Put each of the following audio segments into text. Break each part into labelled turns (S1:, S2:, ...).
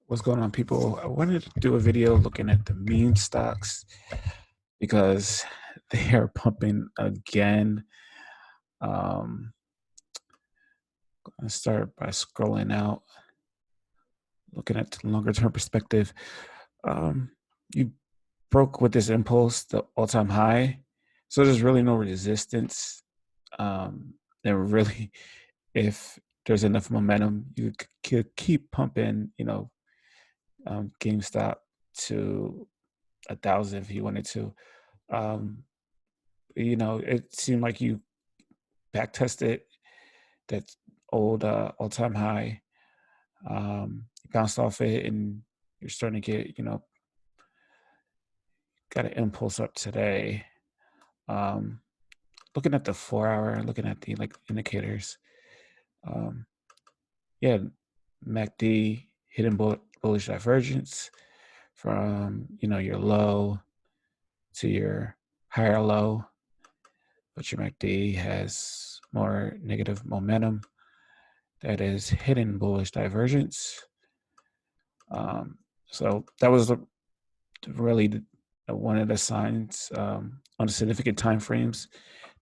S1: What's going on, people? I wanted to do a video looking at the meme stocks because they are pumping again. Um, I start by scrolling out, looking at the longer term perspective. Um, you broke with this impulse, the all-time high, so there's really no resistance. And really, if there's enough momentum, you could keep pumping. GameStop to 1,000 if you wanted to. Um, it seemed like you back tested that old all-time high. You bounced off it, and you're starting to get, got an impulse up today. Um, Looking at the 4 hour, looking at the indicators. Um, yeah, MACD hidden bullish divergence from your low to your higher low, but your MACD has more negative momentum. That is hidden bullish divergence. So that was really one of the signs on the significant time frames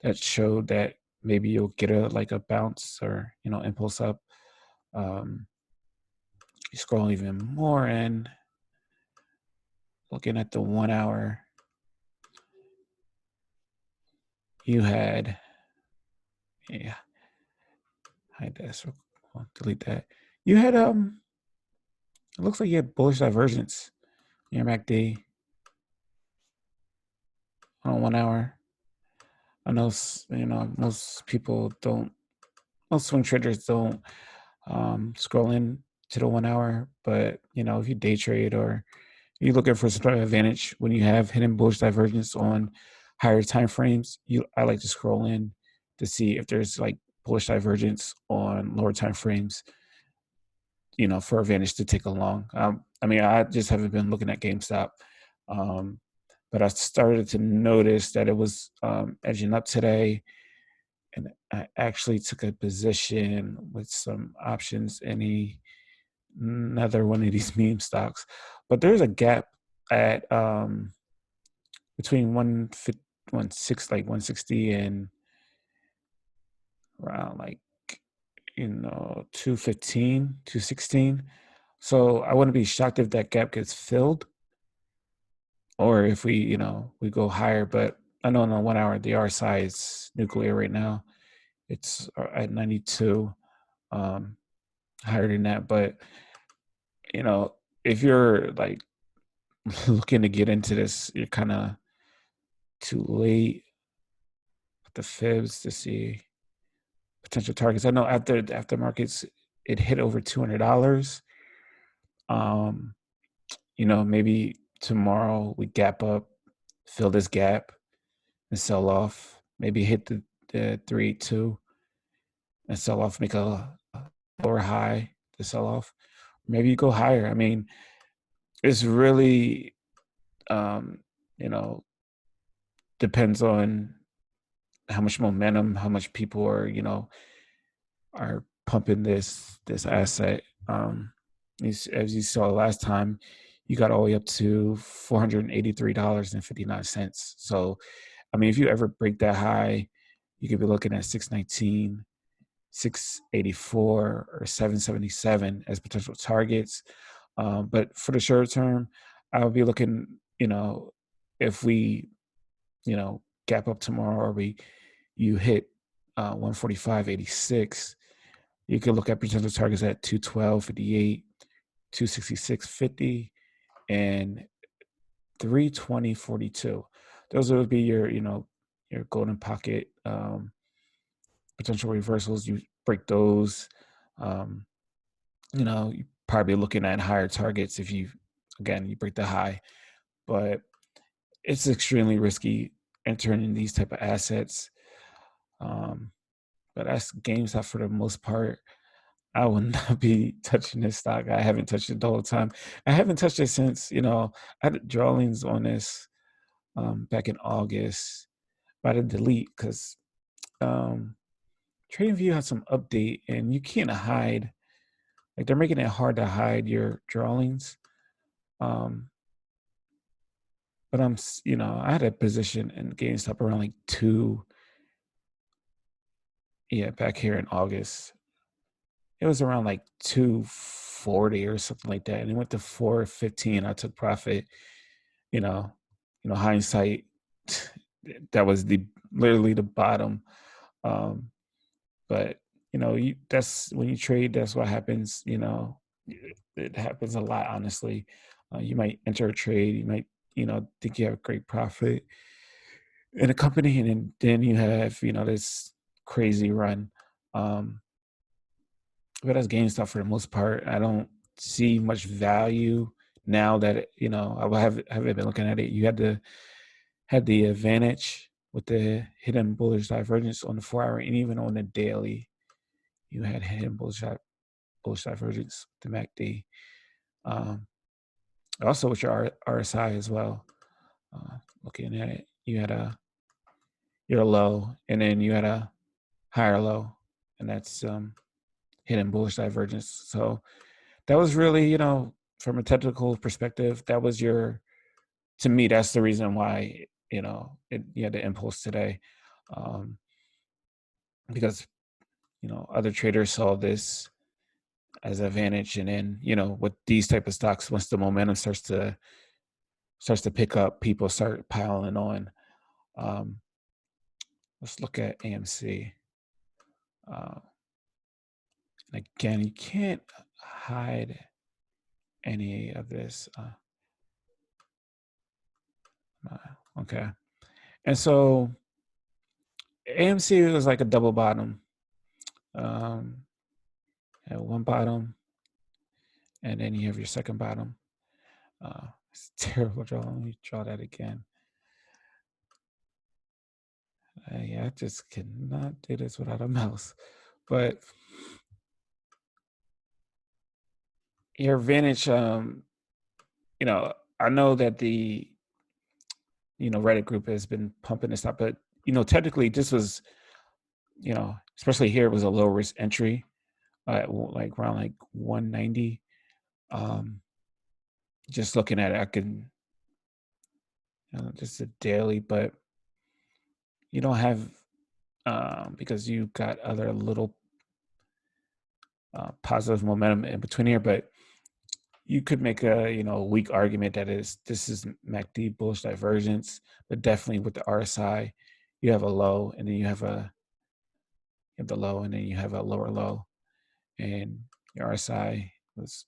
S1: that showed that maybe you'll get a bounce or impulse up. Um, you scroll even more and looking at the 1 hour, you had hide that. So I'll delete that. You had it looks like you had bullish divergence in your MACD on 1 hour. I know most people don't. Most swing traders don't scroll in to the 1 hour, but if you day trade or you're looking for some sort of advantage when you have hidden bullish divergence on higher time frames, I like to scroll in to see if there's like bullish divergence on lower time frames, for advantage to take along. I just haven't been looking at GameStop. Um, but I started to notice that it was edging up today, and I actually took a position with some options in another one of these meme stocks. But there's a gap at between 160 and around 215, 216. So I wouldn't be shocked if that gap gets filled or if we go higher. But I know in the 1 hour the RSI is nuclear right now. It's at 92, higher than that. But if you're like looking to get into this, you're kind of too late with the fibs to see potential targets. I know after markets, it hit over $200. Um, maybe tomorrow we gap up, fill this gap, and sell off. Maybe hit the 382 and sell off, make a lower high to sell off. Maybe you go higher. I mean, it's really um, you know depends on how much momentum, how much people are pumping this asset. As you saw last time, you got all the way up to $483.59. So, I mean, if you ever break that high, you could be looking at 619, 684, or 777 as potential targets. But for the short term, I would be looking, if we, gap up tomorrow or you hit 145.86, you could look at potential targets at 212.58, 266.50, and 320.42. Those would be your golden pocket potential reversals. You break those, um, you probably looking at higher targets if you break the high. But it's extremely risky entering in these type of assets. Um, but that's GameStop for the most part. I will not be touching this stock. I haven't touched it the whole time. I haven't touched it since, I had drawings on this back in August, but I had to delete because TradingView had some update and you can't hide like they're making it hard to hide your drawings. Um, but I had a position in GameStop around like yeah, back here in August. It was around like 240 or something like that. And it went to 415. I took profit, you know, hindsight, that was literally the bottom. Um, but that's when you trade, that's what happens. It happens a lot, honestly. You might enter a trade, you might, think you have a great profit in a company, and then you have, this crazy run. Um, but as GameStop, for the most part, I don't see much value now that I haven't been looking at it. You had the advantage with the hidden bullish divergence on the 4 hour and even on the daily. You had hidden bullish divergence, the MACD. Um, Also with your RSI as well. Looking at it, you had your low, and then you had a higher low, and that's hidden bullish divergence. So that was really, from a technical perspective, that was to me, that's the reason why, you had the impulse today. Um, because, other traders saw this as an advantage. And then, with these type of stocks, once the momentum starts to pick up, people start piling on. Um, let's look at AMC. Again, you can't hide any of this. Okay. And so AMC was like a double bottom. Had one bottom, and then you have your second bottom. It's terrible draw. Let me draw that again. Yeah, I just cannot do this without a mouse. But your advantage, I know that the Reddit group has been pumping this up, but technically this was, especially here, it was a low risk entry, like around like 190. Just looking at it, I can, just a daily, but you don't have, because you got other little positive momentum in between here, but you could make a weak argument that this is MACD bullish divergence, but definitely with the RSI, you have a low, and then you have the low, and then you have a lower low, and your RSI was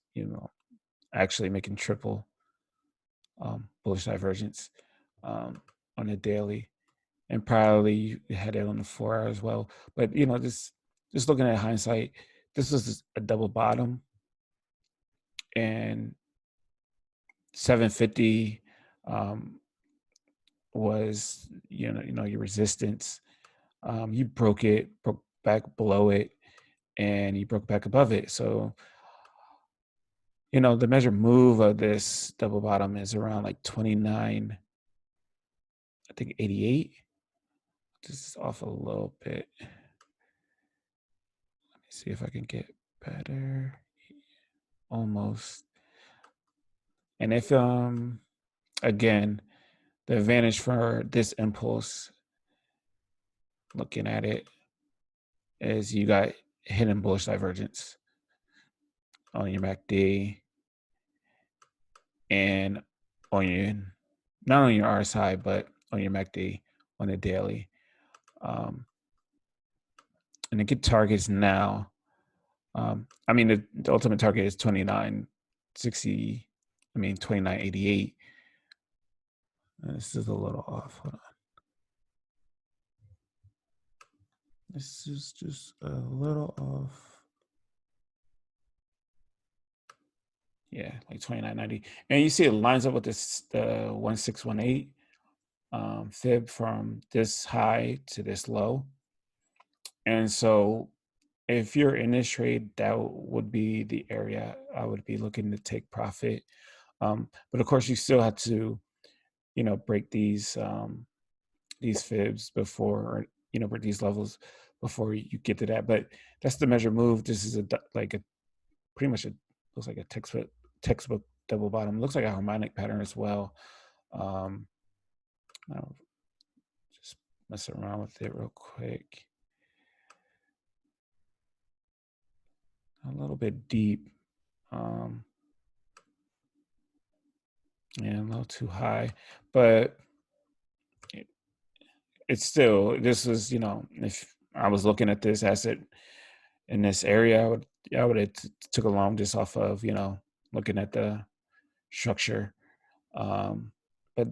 S1: actually making triple bullish divergence on the daily, and probably you had it on the 4 hour as well. But just looking at hindsight, this was a double bottom, and 750 was your resistance. You broke back below it, and you broke back above it. So the measured move of this double bottom is around like 29, I think 88. This is off a little bit. Let me see if I can get better. Almost. And if again, the advantage for this impulse, looking at it, is you got hidden bullish divergence on your MACD and on your, not on your RSI, but on your MACD on the daily. And the good targets now, I mean, the ultimate target is 2960, 2988. This is a little off. Hold on. This is just a little off. Yeah, like 2990. And you see it lines up with this 1618 fib from this high to this low. And so if you're in this trade, that would be the area I would be looking to take profit. But of course, you still have to, break these fibs before, or break these levels before you get to that. But that's the measure move. This is like a pretty much looks like a textbook double bottom. Looks like a harmonic pattern as well. I'll just mess around with it real quick. A little bit deep. Yeah, a little too high, but it's still, this was, if I was looking at this asset in this area, I would have took a long just off of, looking at the structure. But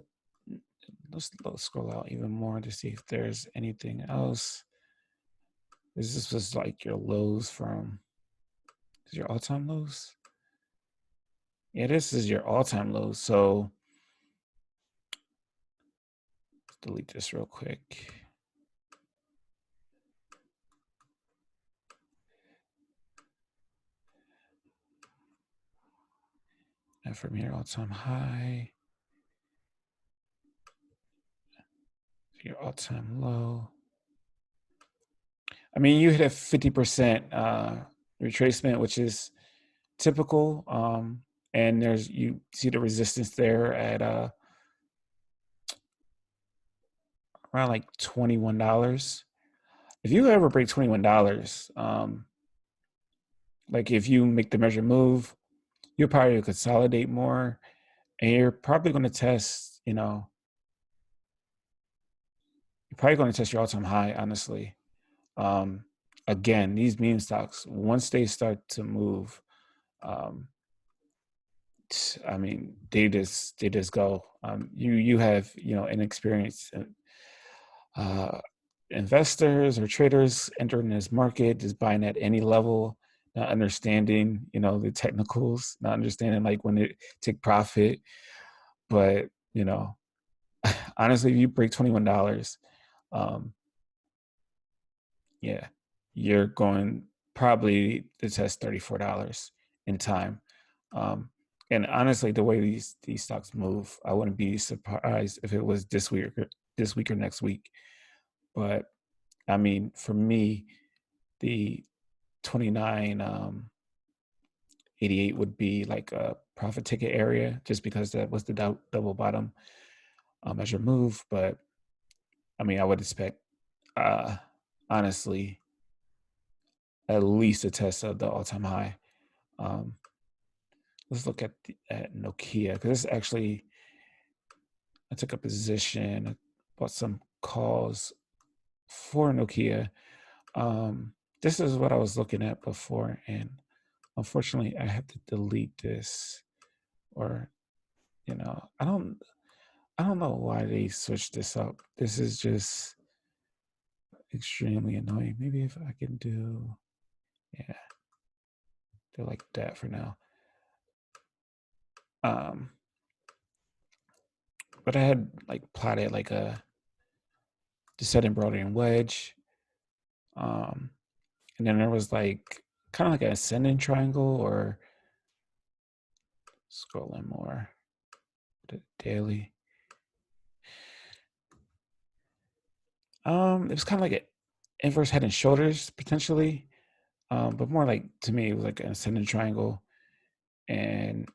S1: let's scroll out even more to see if there's anything else. This was like your lows from, is your all-time lows? Yeah, this is your all-time lows. So let's delete this real quick. And from here, all-time high, your all-time low. I mean, you hit a 50% retracement, which is typical. And you see the resistance there at around like $21. If you ever break $21, like if you make the measure move, you'll probably consolidate more, and you're probably going to test, you're probably going to test your all-time high, honestly. Again, these meme stocks, once they start to move, I mean, they just go. You have inexperienced investors or traders entering this market, just buying at any level, not understanding the technicals, not understanding like when to take profit. But honestly, if you break $21, yeah, you're going probably to test $34 in time. And honestly, the way these stocks move, I wouldn't be surprised if it was this week or next week. But I mean, for me, the 29.88 would be like a profit ticket area, just because that was the double bottom measure move. But I mean, I would expect, honestly, at least a test of the all-time high. Let's look at Nokia, because this actually, I took a position, bought some calls for Nokia. This is what I was looking at before, and unfortunately, I had to delete this, or I don't know why they switched this up. This is just extremely annoying. Maybe if I can do, yeah, do like that for now. But I had like plotted like a descending Brownian wedge. And then there was like kind of like an ascending triangle, or scrolling more, the daily. It was kind of like an inverse head and shoulders potentially. But more like, to me, it was like an ascending triangle. And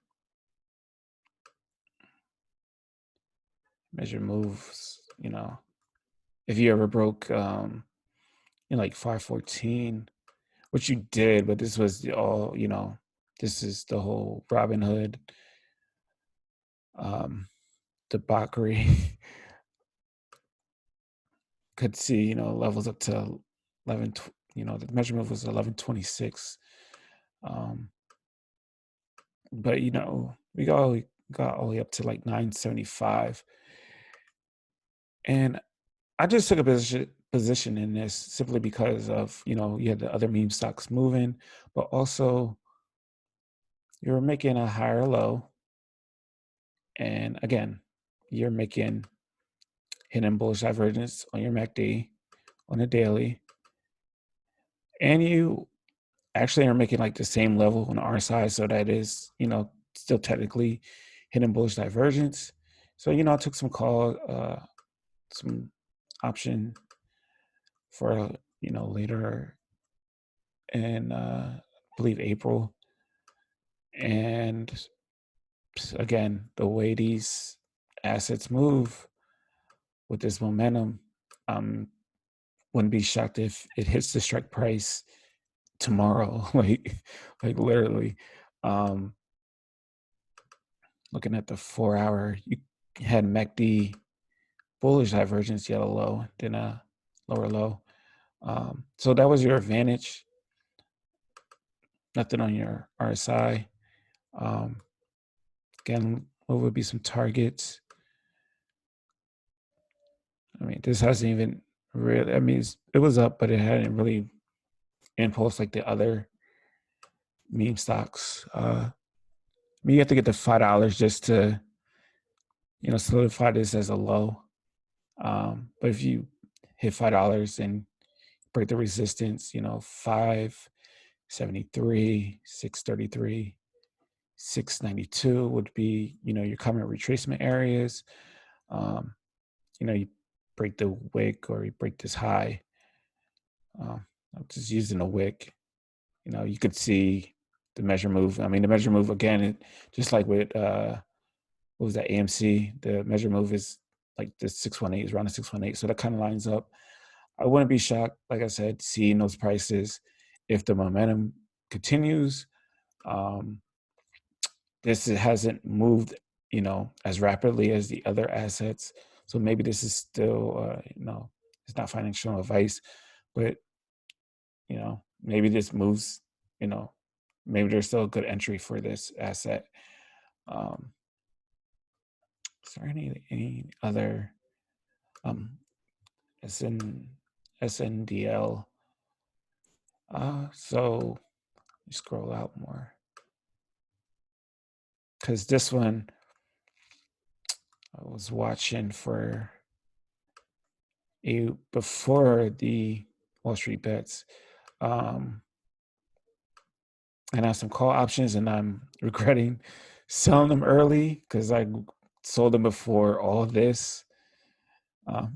S1: measure moves, if you ever broke in like 514, which you did, but this was all, this is the whole Robin Hood debauchery. Could see, levels up to 11, the measurement was 1126. But we got all the way up to like 975. And I just took a position in this simply because of, you had the other meme stocks moving, but also you were making a higher low. And again, you're making hidden bullish divergence on your MACD on a daily. And you actually are making like the same level on the RSI. So that is, still technically hidden bullish divergence. So, I took some some option for, later in, I believe April. And again, the way these assets move with this momentum, wouldn't be shocked if it hits the strike price tomorrow, like literally. Um, looking at the 4-hour, you had MACD bullish divergence, you had a low, then a lower low. So that was your advantage. Nothing on your RSI. Again, what would be some targets? I mean, this hasn't even really, I mean, it was up, but it hadn't really impulsed like the other meme stocks. I mean, you have to get to $5 just to, solidify this as a low. But if you hit $5 and break the resistance, 573, 633, 692 would be, your common retracement areas. You break the wick or you break this high. I'm just using a wick. You could see the measure move. I mean, the measure move again, just like with what was that, AMC? The measure move is like the 618 is around the 618, so that kind of lines up. I wouldn't be shocked, like I said, seeing those prices if the momentum continues. This hasn't moved, as rapidly as the other assets, so maybe this is still, it's not financial advice, but maybe this moves, maybe there's still a good entry for this asset. Is there any other SNDL? So you scroll out more, because this one I was watching for before the Wall Street bets. And I have some call options, and I'm regretting selling them early because I sold them before all of this.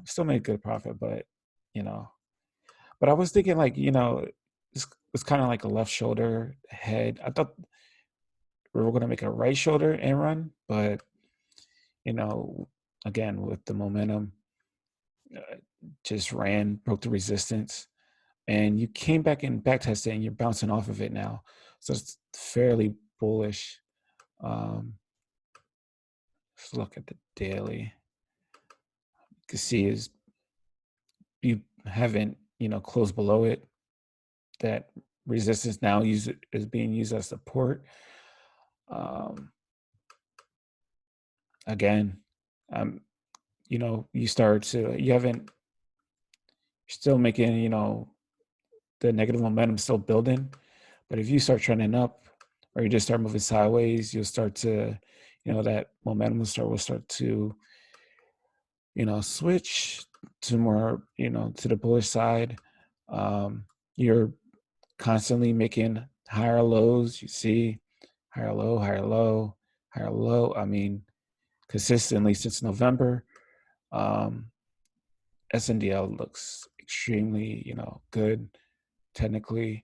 S1: Still made good profit, but but I was thinking like, it's kind of like a left shoulder head. I thought we were going to make a right shoulder and run, but again, with the momentum, just ran, broke the resistance, and you came back and back tested, and you're bouncing off of it now. So it's fairly bullish. Let's look at the daily. You can see is you haven't, closed below it. That resistance now is being used as support. Again, you start to, you haven't, you're still making, the negative momentum still building. But if you start trending up or you just start moving sideways, you'll start to, that momentum will start to, switch to more, to the bullish side. You're constantly making higher lows. You see higher low, higher low, higher low. I mean, consistently since November. SNDL looks extremely, good technically.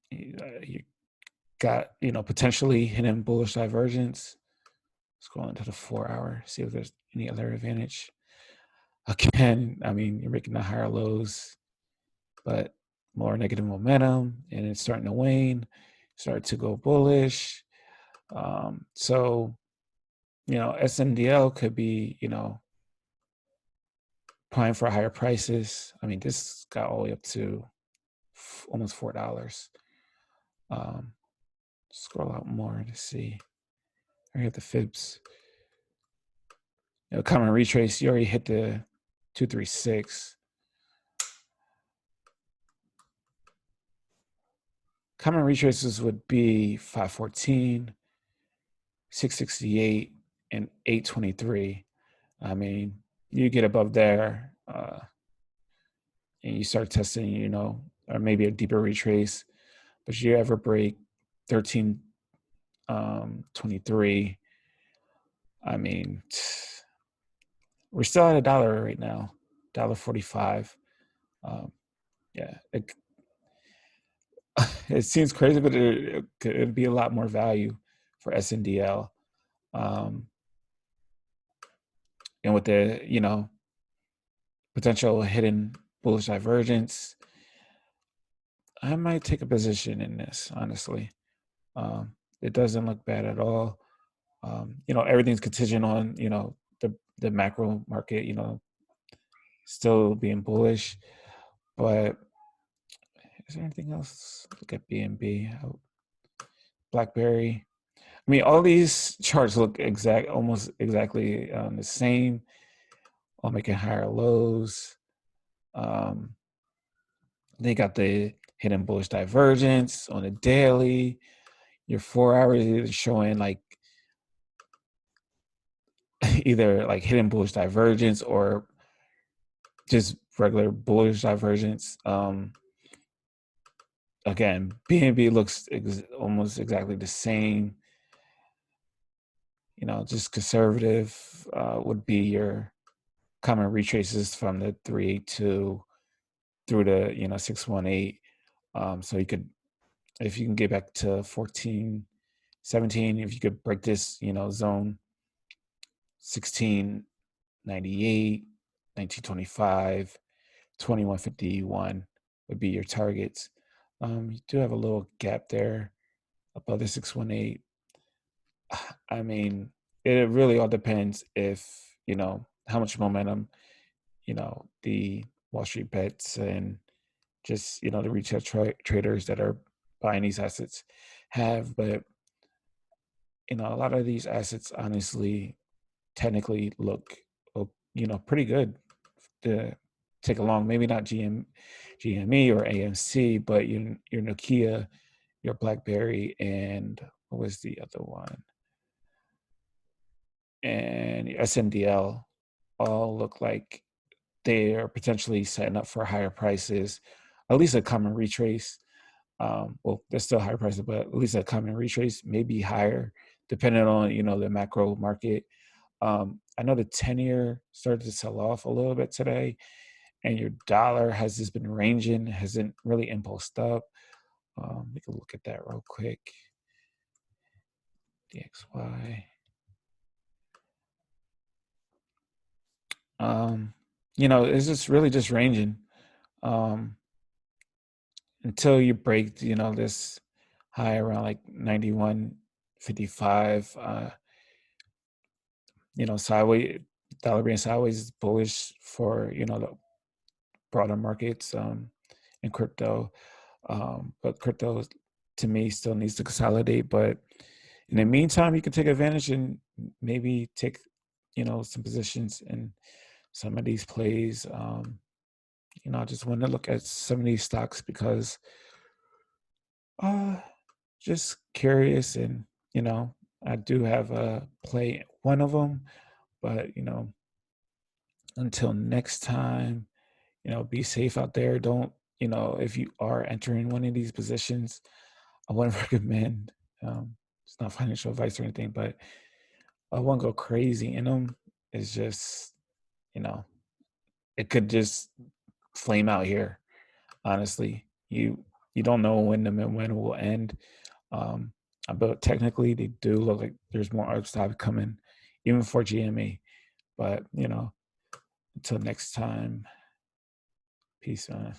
S1: You got, potentially hidden bullish divergence. Scrolling to the 4-hour, see if there's any other advantage. Again, I mean, you're making the higher lows, but more negative momentum, and it's starting to wane, start to go bullish. So, SNDL could be, prime for higher prices. I mean, this got all the way up to almost $4. Scroll out more to see. I hit the fibs. Common retrace, you already hit the 236. Common retraces would be 514, 668, and 823. I mean, you get above there, and you start testing, or maybe a deeper retrace. But you ever break 1323, I mean, we're still at $1 right now, $1.45. Yeah, it seems crazy, but it'd be a lot more value for SNDL. Um, and with the, potential hidden bullish divergence, I might take a position in this, honestly. It doesn't look bad at all. Everything's contingent on, the macro market, still being bullish. But is there anything else? Look at BNB, BlackBerry. I mean, all these charts look almost exactly the same, all making higher lows. They got the hidden bullish divergence on the daily. Your 4 hours is showing like either like hidden bullish divergence or just regular bullish divergence. Again, BNB looks almost exactly the same. Just conservative would be your common retraces from the 382 through the 618. So you could, if you can get back to 14, 17, if you could break this, zone 1698, 1925, 2151 would be your targets. You do have a little gap there above the 618. I mean, it really all depends if, how much momentum, the Wall Street bets and just, the retail traders that are buying these assets have. But, a lot of these assets honestly technically look, pretty good to take along. Maybe not GME or AMC, but your Nokia, your BlackBerry, and what was the other one? And SNDL all look like they are potentially setting up for higher prices, at least a common retrace. Well, there's still higher prices, but at least a common retrace may be higher depending on, the macro market. I know the 10-year started to sell off a little bit today, and your dollar has just been ranging, hasn't really impulsed up. We can look at that real quick. DXY. It's just really just ranging until you break, this high around like 91.55. Sideways, dollar being sideways is bullish for, the broader markets in crypto. But crypto to me still needs to consolidate. But in the meantime, you can take advantage and maybe take, some positions in some of these plays. I just want to look at some of these stocks because just curious, and I do have a play one of them, but until next time, be safe out there. Don't, if you are entering one of these positions, I wouldn't recommend, it's not financial advice or anything, but I won't go crazy in them. It's just, you know, it could just flame out here. Honestly, you don't know when the when it will end. Um, but technically, they do look like there's more upside coming, even for GME. But until next time, peace on.